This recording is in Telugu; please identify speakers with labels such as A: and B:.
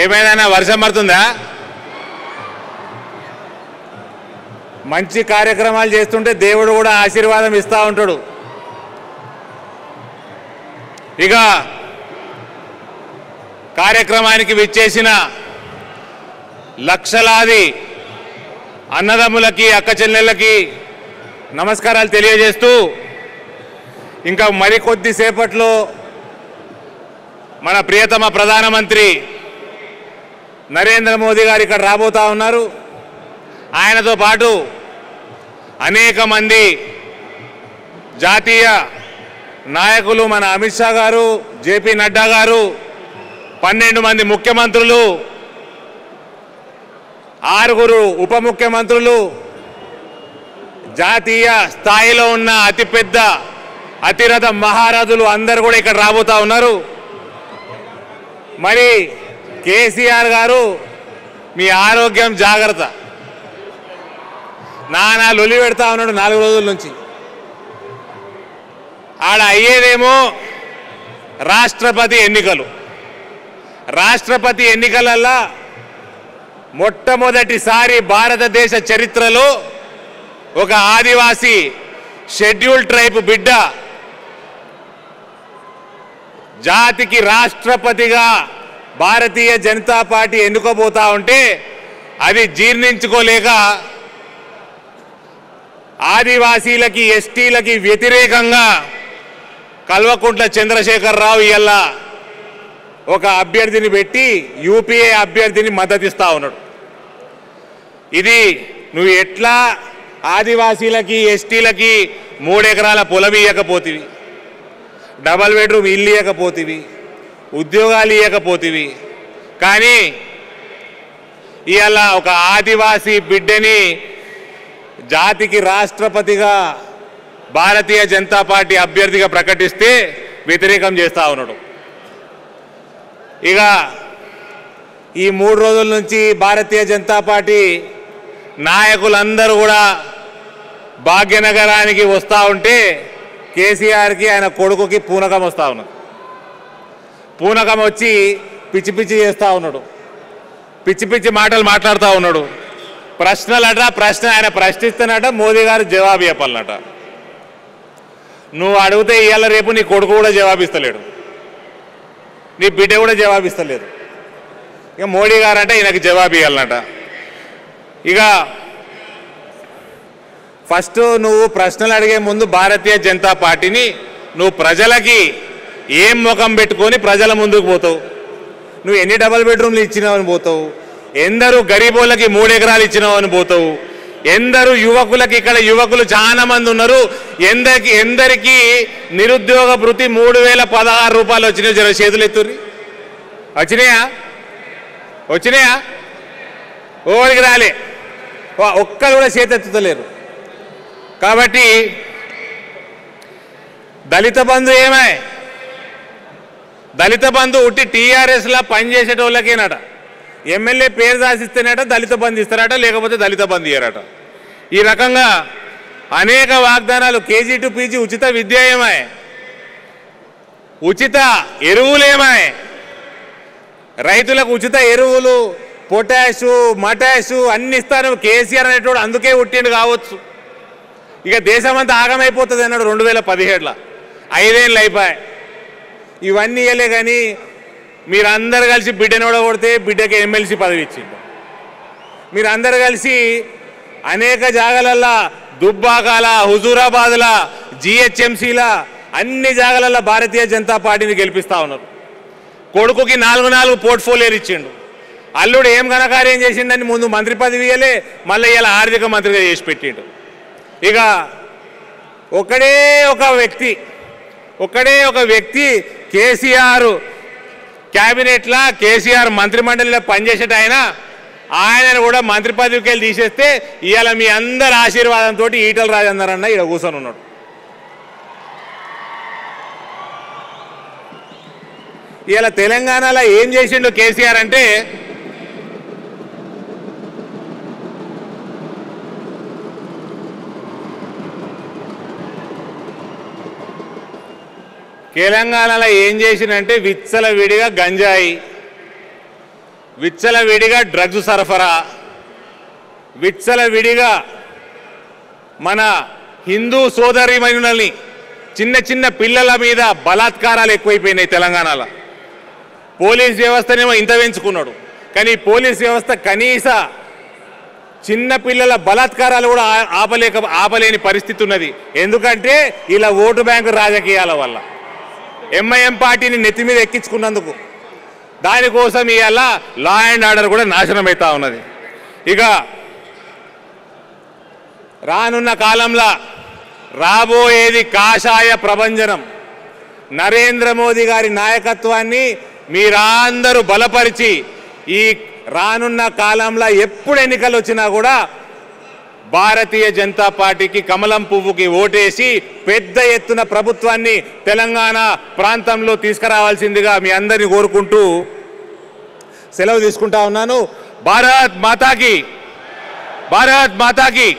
A: ఏమైనా వర్షం పడుతుందా? మంచి కార్యక్రమాలు చేస్తుంటే దేవుడు కూడా ఆశీర్వాదం ఇస్తూ ఉంటాడు. ఇక కార్యక్రమానికి విచ్చేసిన లక్షలాది అన్నదమ్ములకి అక్క చెల్లెళ్ళకి నమస్కారాలు తెలియజేస్తూ ఇంకా మరికొద్దిసేపట్లో మన ప్రియతమ ప్రధానమంత్రి నరేంద్ర మోదీ గారు ఇక్కడ రాబోతా ఉన్నారు. ఆయనతో పాటు అనేక మంది జాతీయ నాయకులు, మన అమిత్ షా గారు, జేపీ నడ్డా గారు, 12 మంది ముఖ్యమంత్రులు, 6 ఉప ముఖ్యమంత్రులు, జాతీయ స్థాయిలో ఉన్న అతిపెద్ద అతిరథ మహారథులు అందరూ కూడా ఇక్కడ రాబోతా ఉన్నారు. మరి కేసీఆర్ గారు మీ ఆరోగ్యం జాగ్రత్త, నానా లొలి పెడతా ఉన్నాడు 4 రోజుల నుంచి. ఆడ అయ్యేదేమో రాష్ట్రపతి ఎన్నికలు. రాష్ట్రపతి ఎన్నికలల్లో మొట్టమొదటిసారి భారతదేశ చరిత్రలో ఒక ఆదివాసీ షెడ్యూల్ ట్రైబ్ బిడ్డ జాతికి రాష్ట్రపతిగా భారతీయ జనతా పార్టీ ఎన్నుకోబోతా ఉంటే అది జీర్ణించుకోలేక ఆదివాసీలకి, ఎస్టీలకి వ్యతిరేకంగా కల్వకుంట్ల చంద్రశేఖరరావు ఇవాళ ఒక అభ్యర్థిని పెట్టి యూపీఏ అభ్యర్థిని మద్దతిస్తా ఉన్నాడు. ఇది నువ్వు ఎట్లా ఆదివాసీలకి, ఎస్టీలకి 3 ఎకరాల పొలం ఇవ్వకపోతివి, డబల్ బెడ్రూమ్ ఇల్లు ఇవ్వకపోతివి, ఉద్యోగాలు ఇవ్వకపోతివి, కానీ ఇవాళ ఒక ఆదివాసీ బిడ్డని జాతికి రాష్ట్రపతిగా భారతీయ జనతా పార్టీ అభ్యర్థిగా ప్రకటిస్తే వ్యతిరేకం చేస్తూ ఉన్నాడు. ఇక ఈ 3 రోజుల నుంచి భారతీయ జనతా పార్టీ నాయకులందరూ కూడా భాగ్యనగరానికి వస్తూ ఉంటే కేసీఆర్కి ఆయన కొడుకుకి పూనకం వస్తూ ఉన్నది. పూనకం వచ్చి పిచ్చి పిచ్చి చేస్తూ ఉన్నాడు, పిచ్చి పిచ్చి మాటలు మాట్లాడుతూ ఉన్నాడు. ప్రశ్నలట, ఆయన ప్రశ్నిస్తున్నట, మోదీ గారు జవాబు చెప్పాలన్నట. నువ్వు అడిగితే ఇవాళ రేపు నీ కొడుకు కూడా జవాబిస్తలేడు, నీ బిడ్డ కూడా జవాబిస్తలేదు. ఇక మోడీ గారు అంటే ఈయనకి జవాబు ఇవ్వాలన్నట. ఇక ఫస్ట్ నువ్వు ప్రశ్నలు అడిగే ముందు భారతీయ జనతా పార్టీని నువ్వు ప్రజలకి ఏం ముఖం పెట్టుకొని ప్రజల ముందుకు పోతావు? నువ్వు ఎన్ని డబల్ బెడ్రూమ్లు ఇచ్చినావని పోతావు? ఎందరు గరీబోళ్ళకి 3 ఎకరాలు ఇచ్చినావని పోతావు? ఎందరు యువకులకి, ఇక్కడ యువకులు చాలా మంది ఉన్నారు, ఎందరికి నిరుద్యోగ భృతి 3016 రూపాయలు వచ్చినాయి? జర చేతులు ఎత్తుర్రి. వచ్చినాయా? ఓడికి రాలే, ఒక్కరు కూడా చేతెత్తుతలేరు. కాబట్టి దళిత బంధు ఏమాయ్? దళిత బంధు ఉట్టి టీఆర్ఎస్లా పనిచేసేటోళ్ళకేనట. ఎమ్మెల్యే పేరు రాసిస్తేనట దళిత బంధు ఇస్తారట, లేకపోతే దళిత బంధు ఇయ్యారట. ఈ రకంగా అనేక వాగ్దానాలు. కేజీ టు పీజీ ఉచిత విద్య ఏమాయ్? ఉచిత ఎరువులేమాయ్? రైతులకు ఉచిత ఎరువులు, పొటాషు, మటాషు అన్ని ఇస్తారు. కేసీఆర్ అనేటోడు అందుకే ఉట్టిండు కావచ్చు. ఇక దేశమంతా ఆగమైపోతుంది అన్నాడు 2017లో. 5 ఏళ్ళు అయిపోయాయి, ఇవన్నీ ఇవ్వలే. కానీ మీరందరూ కలిసి బిడ్డను ఓడగొడితే బిడ్డకి ఎమ్మెల్సీ పదవి ఇచ్చిండు. మీరందరూ కలిసి అనేక జాగాలల్లో, దుబ్బాకాల, హుజూరాబాద్ల, జిహెచ్ఎంసీల అన్ని జాగాలల్లో భారతీయ జనతా పార్టీని గెలిపిస్తూ ఉన్నారు. కొడుకుకి 4 పోర్ట్ఫోలియోలు ఇచ్చిండు. అల్లుడు ఏం ఘనకార్యం చేసిండని ముందు మంత్రి పదవి ఇవ్వలే, మళ్ళీ ఇలా ఆర్థిక మంత్రిగా చేసి పెట్టిండు. ఇక ఒకడే ఒక వ్యక్తి కేసీఆర్ క్యాబినెట్లో, కేసీఆర్ మంత్రిమండలిలో పనిచేసేట ఆయనను కూడా మంత్రి పదవికి వెళ్ళి తీసేస్తే ఇవాళ మీ అందరి ఆశీర్వాదంతో ఈటల రాజేందర్ అన్న ఇక్కడ కూర్చొని ఉన్నాడు. ఇవాళ తెలంగాణలో ఏం చేసిండు కేసీఆర్ అంటే, తెలంగాణలో ఏం చేసిందంటే విచ్చలవిడిగా గంజాయి, విచ్చలవిడిగా డ్రగ్స్ సరఫరా, విచ్చలవిడిగా మన హిందూ సోదరీమణులని చిన్న చిన్న పిల్లల మీద బలాత్కారాలు ఎక్కువైపోయినాయి తెలంగాణలో. పోలీస్ వ్యవస్థనేమో ఇంత పెంచుకున్నాడు, కానీ పోలీస్ వ్యవస్థ కనీస చిన్న పిల్లల బలాత్కారాలు కూడా ఆపలేని పరిస్థితి ఉన్నది. ఎందుకంటే ఇలా ఓటు బ్యాంకు రాజకీయాల వల్ల ఎంఐఎం పార్టీని నెత్తి మీద ఎక్కించుకున్నందుకు. దానికోసం ఇవాళ లా అండ్ ఆర్డర్ కూడా నాశనం అవుతా ఉన్నది. ఇక రానున్న కాలంలో రాబోయేది కాషాయ ప్రభంజనం. నరేంద్ర మోదీ గారి నాయకత్వాన్ని మీరందరూ బలపరిచి ఈ రానున్న కాలంలో ఎప్పుడు ఎన్నికలు వచ్చినా కూడా భారతీయ జనతా పార్టీకి కమలం పువ్వుకి ఓటేసి పెద్ద ఎత్తున ప్రభుత్వాన్ని తెలంగాణ ప్రాంతంలో తీసుకురావాల్సిందిగా మీ అందరినీ కోరుకుంటూ సెలవు తీసుకుంటా ఉన్నాను. భారత్ మాతాకి, భారత్ మాతాకి.